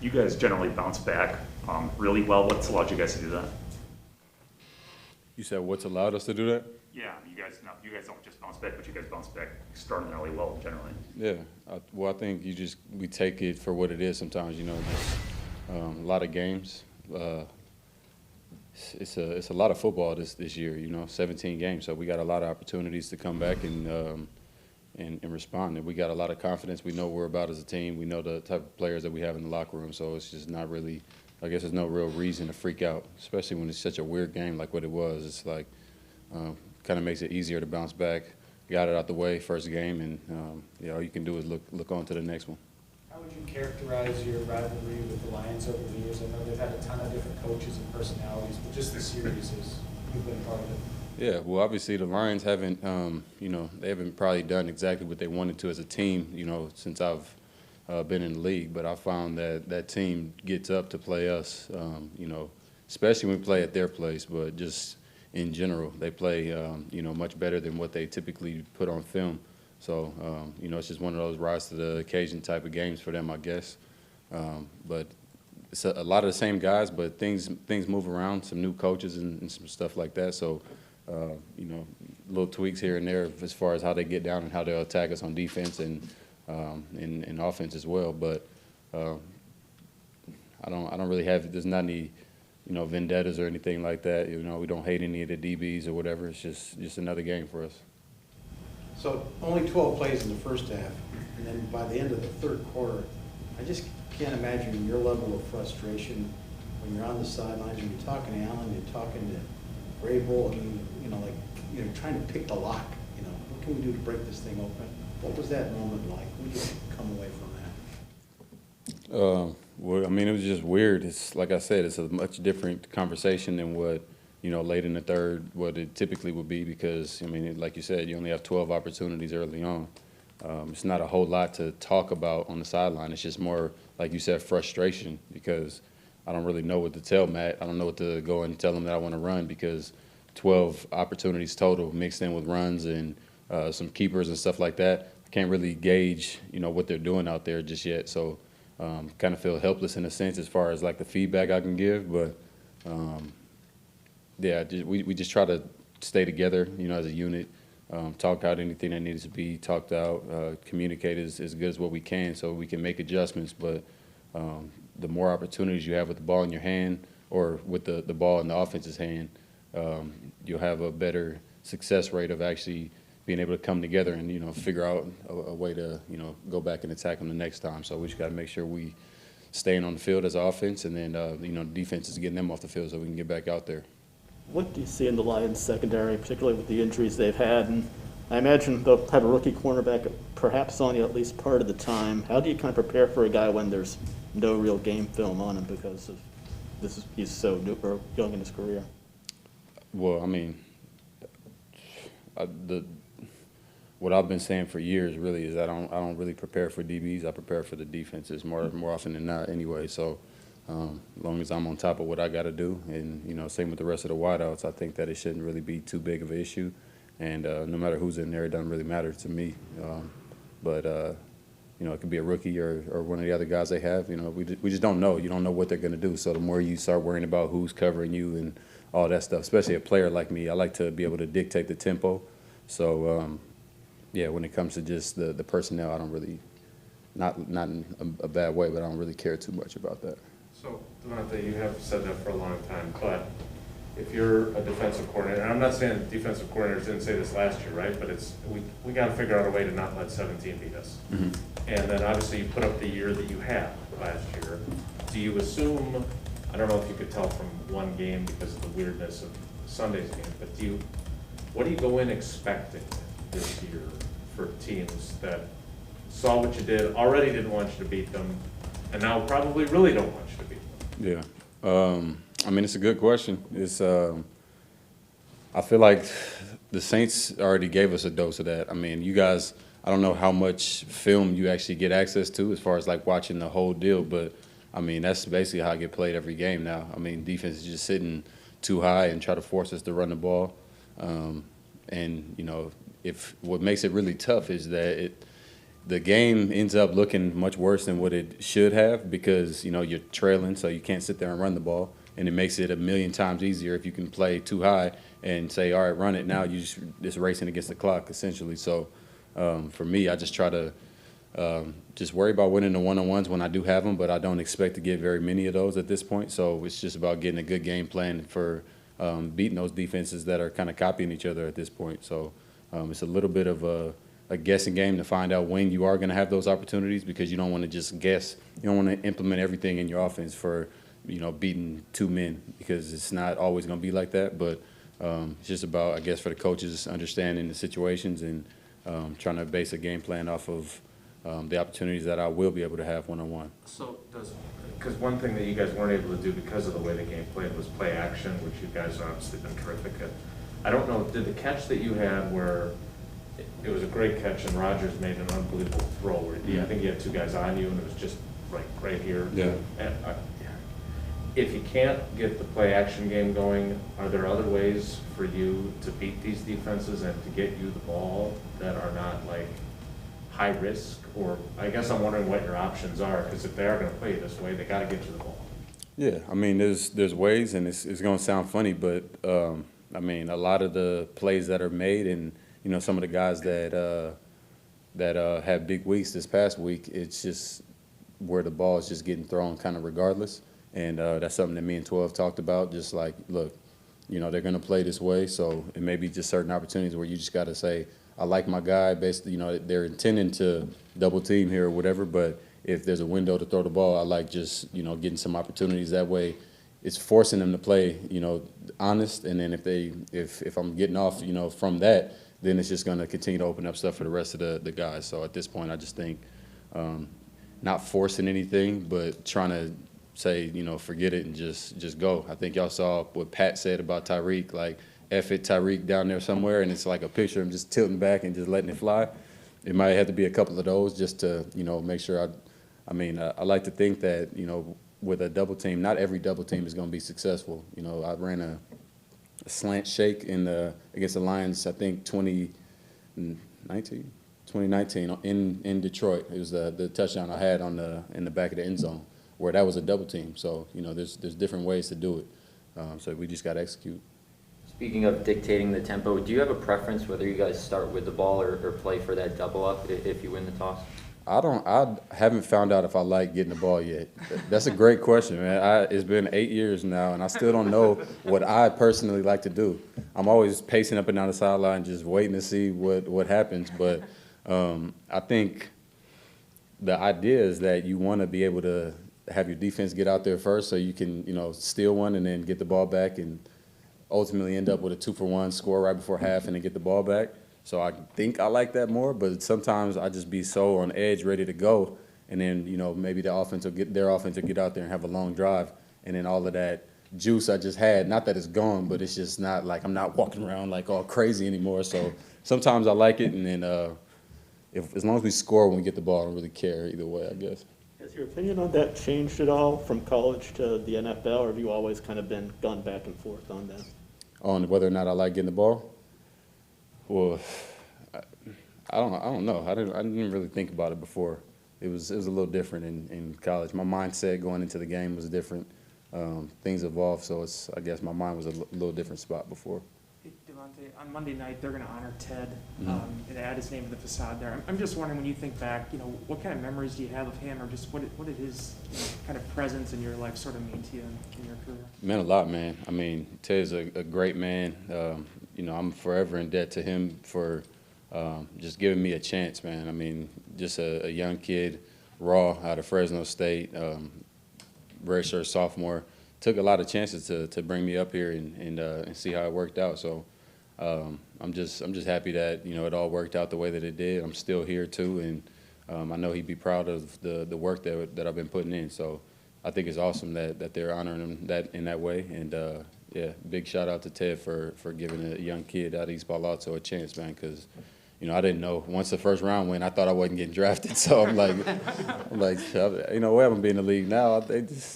You guys generally bounce back really well. What's allowed you guys to do that? You said what's allowed us to do that? Yeah, you guys don't just bounce back, but you guys bounce back extraordinarily well generally. Yeah. Well, I think we take it for what it is sometimes. Just a lot of games. It's a lot of football this year. 17 games, so we got a lot of opportunities to come back and respond. And we got a lot of confidence. We know what we're about as a team. We know the type of players that we have in the locker room. So it's just not really. I guess there's no real reason to freak out, especially when it's such a weird game like what it was. It's like kind of makes it easier to bounce back. Got it out the way first game, and all you can do is look on to the next one. How would you characterize your rivalry with the Lions over the years? I know they've had a ton of different coaches and personalities, but just the series as you've been part of it. Yeah, well, obviously the Lions haven't, they haven't probably done exactly what they wanted to as a team, since I've been in the league. But I found that team gets up to play us, especially when we play at their place, but just in general, they play, much better than what they typically put on film. So, it's just one of those rise to the occasion type of games for them, I guess. But it's a lot of the same guys, but things move around, some new coaches and some stuff like that. So, little tweaks here and there as far as how they get down and how they'll attack us on defense and offense as well. But I don't really have, there's not any, vendettas or anything like that. We don't hate any of the DBs or whatever. It's just another game for us. So only 12 plays in the first half, and then by the end of the third quarter, I just can't imagine your level of frustration when you're on the sidelines, when you're talking to Allen, you're talking to Vrabel, trying to pick the lock. What can we do to break this thing open? What was that moment like? What did you come away from that? Well, it was just weird. It's like I said, it's a much different conversation than what late in the third, what it typically would be, because, like you said, you only have 12 opportunities early on. It's not a whole lot to talk about on the sideline. It's just more, like you said, frustration, because I don't really know what to tell Matt. I don't know what to go and tell him that I want to run, because 12 opportunities total mixed in with runs and some keepers and stuff like that. I can't really gauge, what they're doing out there just yet. So kind of feel helpless in a sense as far as like the feedback I can give. But we just try to stay together, as a unit, talk out anything that needs to be talked out, communicate as good as what we can so we can make adjustments. But the more opportunities you have with the ball in your hand or with the ball in the offense's hand, you'll have a better success rate of actually being able to come together and, figure out a way to, go back and attack them the next time. So we just got to make sure we staying on the field as offense, and then, the defense is getting them off the field so we can get back out there. What do you see in the Lions secondary, particularly with the injuries they've had? And I imagine they'll have a rookie cornerback perhaps on you at least part of the time. How do you kind of prepare for a guy when there's no real game film on him because of he's so new or young in his career? Well, what I've been saying for years really is I don't really prepare for DBs. I prepare for the defenses more often than not anyway. So as long as I'm on top of what I got to do, and same with the rest of the wideouts, I think that it shouldn't really be too big of an issue. And no matter who's in there, it doesn't really matter to me. But it could be a rookie or one of the other guys they have. We just don't know. You don't know what they're going to do. So the more you start worrying about who's covering you and all that stuff, especially a player like me, I like to be able to dictate the tempo. So when it comes to just the personnel, I don't really, not in a bad way, but I don't really care too much about that. So, Davante, you have said that for a long time, but if you're a defensive coordinator, and I'm not saying defensive coordinators didn't say this last year, right? But we got to figure out a way to not let 17 beat us. Mm-hmm. And then obviously you put up the year that you had last year. Do you assume, I don't know if you could tell from one game because of the weirdness of Sunday's game, but what do you go in expecting this year for teams that saw what you did, already didn't want you to beat them, and now probably really don't want you to beat them? Yeah. It's a good question. It's I feel like the Saints already gave us a dose of that. You guys, I don't know how much film you actually get access to as far as like watching the whole deal, but that's basically how I get played every game now. Defense is just sitting too high and try to force us to run the ball. And if what makes it really tough is that the game ends up looking much worse than what it should have because, you're trailing, so you can't sit there and run the ball. And it makes it a million times easier if you can play too high and say, all right, run it. Now you're just racing against the clock, essentially. So for me, I just try to just worry about winning the one-on-ones when I do have them, but I don't expect to get very many of those at this point. So it's just about getting a good game plan for beating those defenses that are kind of copying each other at this point. So it's a little bit of a guessing game to find out when you are going to have those opportunities because you don't want to just guess. You don't want to implement everything in your offense for, beating two men because it's not always going to be like that. But it's just about, I guess, for the coaches understanding the situations and trying to base a game plan off of the opportunities that I will be able to have one-on-one. So because one thing that you guys weren't able to do because of the way the game played was play action, which you guys have obviously been terrific at. I don't know, did the catch that you had where it was a great catch and Rodgers made an unbelievable throw where I think you had two guys on you and it was just right here. Yeah. And if you can't get the play action game going, are there other ways for you to beat these defenses and to get you the ball that are not like high risk? Or I guess I'm wondering what your options are because if they are going to play you this way, they got to get you the ball. Yeah, I mean, there's ways, and it's going to sound funny, but I mean, a lot of the plays that are made, and some of the guys that have big weeks this past week, it's just where the ball is just getting thrown kind of regardless, and that's something that me and 12 talked about. Just like, look, they're going to play this way, so it may be just certain opportunities where you just got to say, I like my guy. Basically, they're intending to double team here or whatever, but if there's a window to throw the ball, I like just, getting some opportunities that way. It's forcing them to play, honest, and then if I'm getting off, from that, then it's just going to continue to open up stuff for the rest of the guys. So at this point, I just think not forcing anything, but trying to say, forget it and just go. I think y'all saw what Pat said about Tyreek, like, F it, Tyreek down there somewhere, and it's like a picture of him just tilting back and just letting it fly. It might have to be a couple of those just to, make sure I like to think that, with a double team, not every double team is going to be successful. I ran a slant shake against the Lions, I think 2019 in Detroit. It was the touchdown I had in the back of the end zone where that was a double team. So, there's different ways to do it. So we just got to execute. Speaking of dictating the tempo, do you have a preference whether you guys start with the ball or play for that double up if you win the toss? I haven't found out if I like getting the ball yet. That's a great question, man. It's been 8 years now, and I still don't know what I personally like to do. I'm always pacing up and down the sideline, just waiting to see what happens. But I think the idea is that you want to be able to have your defense get out there first so you can, steal one and then get the ball back and ultimately end up with a 2-for-1, score right before half, and then get the ball back. So I think I like that more, but sometimes I just be so on edge, ready to go, and then maybe their offense will get out there and have a long drive, and then all of that juice I just had, not that it's gone, but it's just not like I'm not walking around like all crazy anymore. So sometimes I like it, and then as long as we score when we get the ball, I don't really care either way, I guess. Has your opinion on that changed at all from college to the NFL, or have you always kind of gone back and forth on that? On whether or not I like getting the ball? Well, I don't know. I didn't really think about it before. It was a little different in college. My mindset going into the game was different. Things evolved, so I guess my mind was a little different spot before. Hey, Davante, on Monday night, they're going to honor Ted and add his name to the facade there. I'm just wondering, when you think back, what kind of memories do you have of him, or just what did his kind of presence in your life sort of mean to you in your career? It meant a lot, man. I mean, Ted's a great man. I'm forever in debt to him for just giving me a chance, man. I mean, just a young kid, raw, out of Fresno State, redshirt sophomore. Took a lot of chances to bring me up here and see how it worked out. So I'm just happy that it all worked out the way that it did. I'm still here too, and I know he'd be proud of the work that I've been putting in. So I think it's awesome that they're honoring him in that way. And yeah, big shout out to Ted for giving a young kid out of East Palo Alto a chance, man. Because I didn't know. Once the first round went, I thought I wasn't getting drafted. So I'm like, we haven't been in the league now.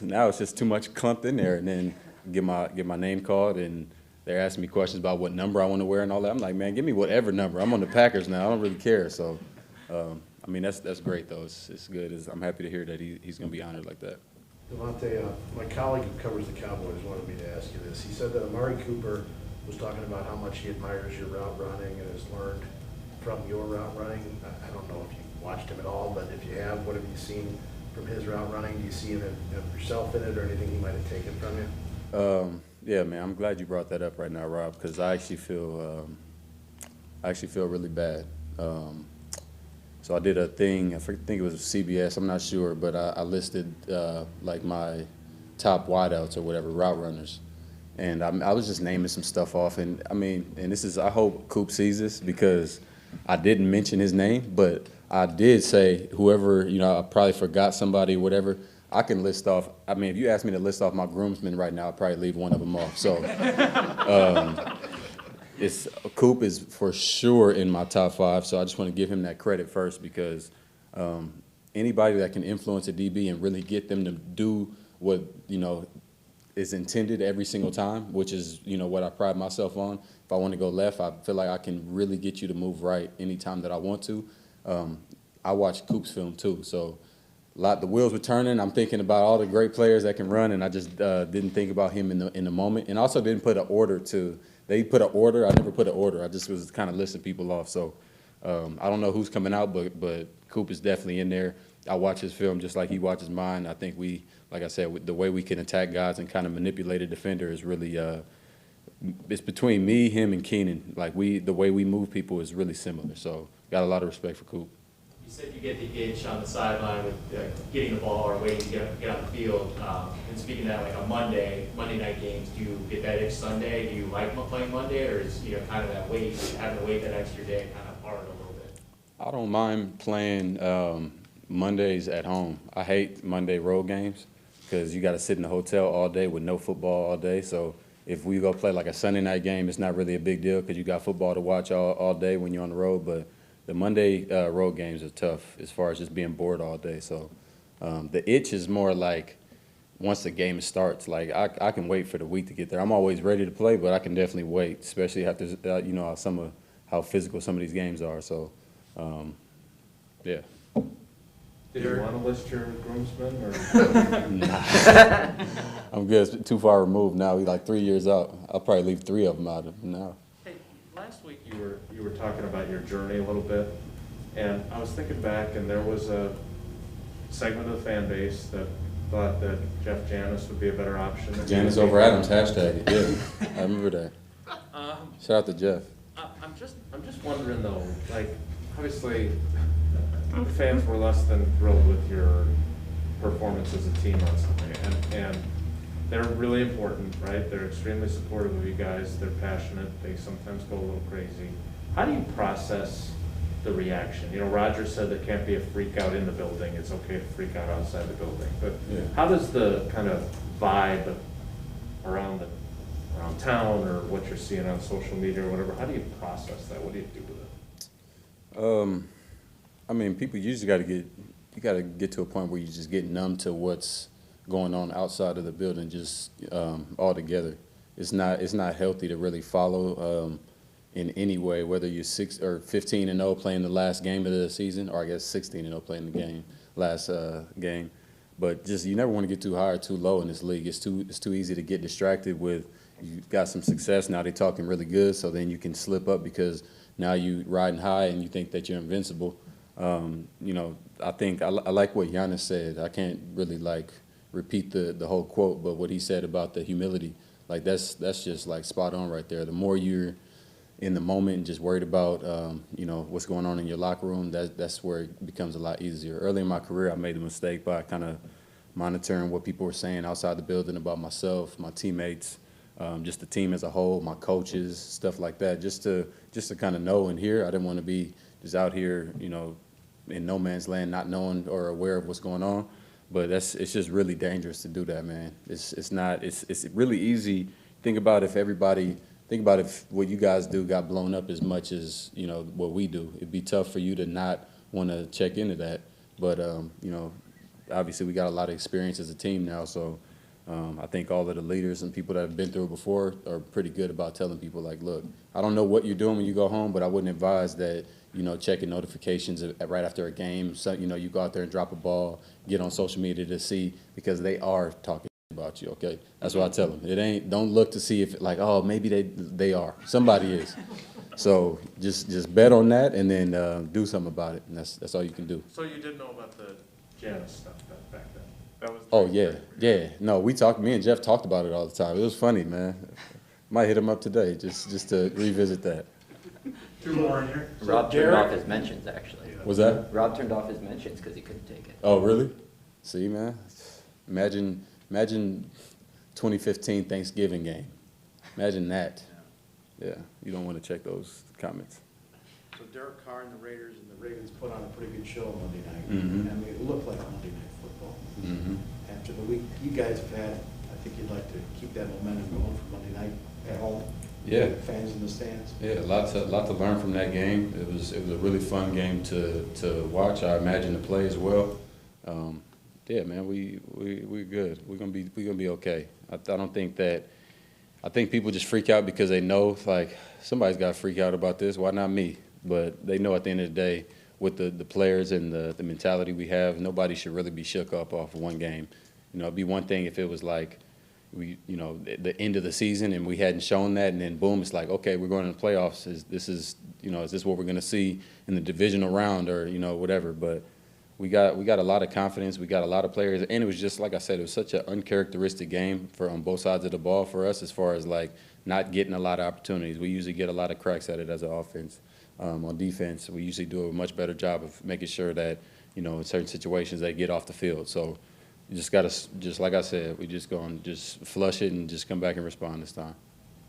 Now it's just too much clumped in there. And then get my name called, and they're asking me questions about what number I want to wear and all that. I'm like, man, give me whatever number. I'm on the Packers now. I don't really care. So I mean, that's great, though. It's good. I'm happy to hear that he's going to be honored like that. Davante, my colleague who covers the Cowboys wanted me to ask you this. He said that Amari Cooper was talking about how much he admires your route running and has learned from your route running. I don't know if you watched him at all, but if you have, what have you seen from his route running? Do you see him yourself in it, or anything he might have taken from you? Yeah, man, I'm glad you brought that up right now, Rob, because I actually feel really bad. So I did a thing, I think it was CBS, I'm not sure, but I listed like my top wideouts or whatever, route runners. And I was just naming some stuff off. And I mean, and this is, I hope Coop sees this because I didn't mention his name, but I did say whoever, you know, I probably forgot somebody, whatever. I can list off, I mean, if you ask me to list off my groomsmen right now, I'd probably leave one of them off. So Coop is for sure in my top 5, so I just want to give him that credit first because anybody that can influence a DB and really get them to do what, you know, is intended every single time, which is, you know, what I pride myself on. If I want to go left, I feel like I can really get you to move right anytime that I want to. I watch Coop's film too, so the wheels were turning. I'm thinking about all the great players that can run, and I just didn't think about him in the moment, and also didn't put an order to. They put an order. I never put an order. I just was kind of listing people off. So I don't know who's coming out, but Coop is definitely in there. I watch his film just like he watches mine. I think like I said, the way we can attack guys and kind of manipulate a defender is really it's between me, him, and Keenan. Like the way we move people is really similar. So got a lot of respect for Coop. You said you get the itch on the sideline with getting the ball or waiting to get on the field. And speaking of that, like on Monday night games, do you get that itch Sunday? Do you like playing Monday, or is kind of that wait, having to wait that extra day kind of hard a little bit? I don't mind playing Mondays at home. I hate Monday road games because you got to sit in the hotel all day with no football all day. So if we go play like a Sunday night game, it's not really a big deal because you got football to watch all day when you're on the road. But the Monday road games are tough as far as just being bored all day. So the itch is more like once the game starts, like I can wait for the week to get there. I'm always ready to play, but I can definitely wait, especially after you know how physical some of these games are. So yeah. Did you want to list your groomsmen or? Nah. I'm good. It's too far removed now. We're like 3 years out. I'll probably leave 3 of them out now. Last week you were talking about your journey a little bit, and I was thinking back, and there was a segment of the fan base that thought that Jeff Janis would be a better option. Janis over Adams, hashtag. Yeah, I remember that. Shout out to Jeff. I'm just wondering though, like obviously the fans were less than thrilled with your performance as a team on Sunday, and they're really important, right? They're extremely supportive of you guys. They're passionate. They sometimes go a little crazy. How do you process the reaction? You know, Roger said there can't be a freak out in the building. It's okay to freak out outside the building. But yeah. How does the kind of vibe around town or what you're seeing on social media or whatever, how do you process that? What do you do with it? I mean, people usually got to get to a point where you just get numb to what's going on outside of the building, just altogether. It's not healthy to really follow in any way, whether you're 6 or 15-0 playing the last game of the season, or I guess 16-0 playing the last game. But just you never want to get too high or too low in this league. It's too easy to get distracted with you got some success, now they're talking really good, so then you can slip up because now you riding high and you think that you're invincible. You know, I think I like what Giannis said. I can't really repeat the whole quote, but what he said about the humility, like that's just like spot on right there. The more you're in the moment and just worried about you know, what's going on in your locker room, that's where it becomes a lot easier. Early in my career, I made the mistake by kind of monitoring what people were saying outside the building about myself, my teammates, just the team as a whole, my coaches, stuff like that, just to kind of know and hear. I didn't want to be just out here, you know, in no man's land, not knowing or aware of what's going on. But it's just really dangerous to do that, man. It's really easy. Think about if what you guys do got blown up as much as, you know, what we do. It'd be tough for you to not want to check into that. But you know, obviously we got a lot of experience as a team now, so I think all of the leaders and people that have been through it before are pretty good about telling people, like, look, I don't know what you're doing when you go home, but I wouldn't advise that, checking notifications right after a game. So, you go out there and drop a ball, get on social media to see, because they are talking about you, okay? That's what I tell them. Don't look to see if, like, oh, maybe they are. Somebody is. So just bet on that and then do something about it, and that's all you can do. So you did know about the Janice stuff back then? That was Oh, yeah. No, me and Jeff talked about it all the time. It was funny, man. Might hit him up today just to revisit that. Two more in here. Rob turned off his mentions, actually. Was that? Rob turned off his mentions because he couldn't take it. Oh, really? See, man. Imagine 2015 Thanksgiving game. Imagine that. Yeah, you don't want to check those comments. So Derek Carr and the Raiders and the Ravens put on a pretty good show Monday night. Mhm. I mean, it looked like Monday Night Football. Mm-hmm. After the week you guys have had, I think you'd like to keep that momentum going for Monday night at home. Yeah. Fans in the stands. Yeah, a lot to learn from that game. It was a really fun game to watch. I imagine to play as well. Yeah, man, we're good. We're gonna be okay. I think people just freak out because they know, like, somebody's got to freak out about this. Why not me? But they know at the end of the day, with the players and the mentality we have, nobody should really be shook up off of one game. It'd be one thing if it was like the end of the season and we hadn't shown that, and then boom, it's like, okay, we're going to the playoffs. Is this what we're going to see in the divisional round or whatever? But we got a lot of confidence. We got a lot of players, and it was just like I said, it was such an uncharacteristic game on both sides of the ball for us, as far as like not getting a lot of opportunities. We usually get a lot of cracks at it as an offense. On defense, we usually do a much better job of making sure that in certain situations they get off the field. So you just gotta, just like I said, we just going to just flush it and just come back and respond this time.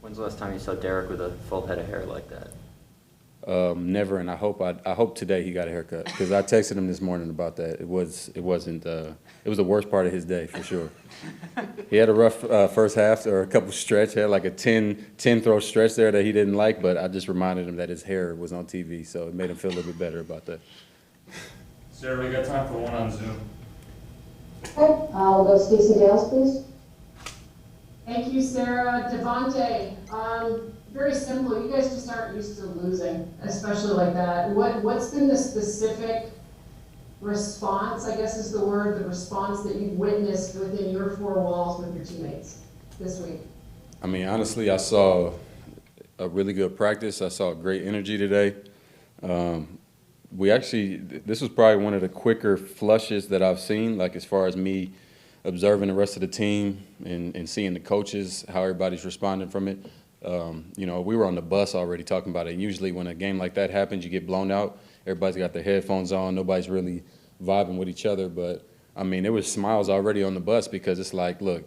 When's the last time you saw Derek with a full head of hair like that? Never, and I hope today he got a haircut, because I texted him this morning about that. It was the worst part of his day for sure. He had a rough first half, or a couple stretch. He had like a 10 throw stretch there that he didn't like, but I just reminded him that his hair was on TV, so it made him feel a little bit better about that. Sarah, we got time for one on Zoom. Okay, we'll go Stacey Dales, please. Thank you, Sarah. Davante, very simple. You guys just aren't used to losing, especially like that. What's been the specific response, I guess is the word, the response that you've witnessed within your four walls with your teammates this week? I mean, honestly, I saw a really good practice. I saw great energy today. This was probably one of the quicker flushes that I've seen, like as far as me observing the rest of the team and seeing the coaches, how everybody's responding from it. We were on the bus already talking about it. And usually when a game like that happens, you get blown out. Everybody's got their headphones on. Nobody's really vibing with each other. But, I mean, there was smiles already on the bus, because it's like, look,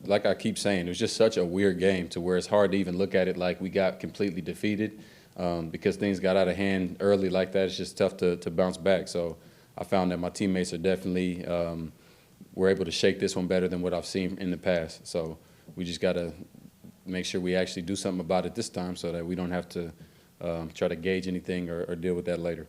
like I keep saying, it was just such a weird game to where it's hard to even look at it like we got completely defeated, because things got out of hand early like that. It's just tough to bounce back. So I found that my teammates are definitely were able to shake this one better than what I've seen in the past. So we just got to make sure we actually do something about it this time, so that we don't have to try to gauge anything or deal with that later.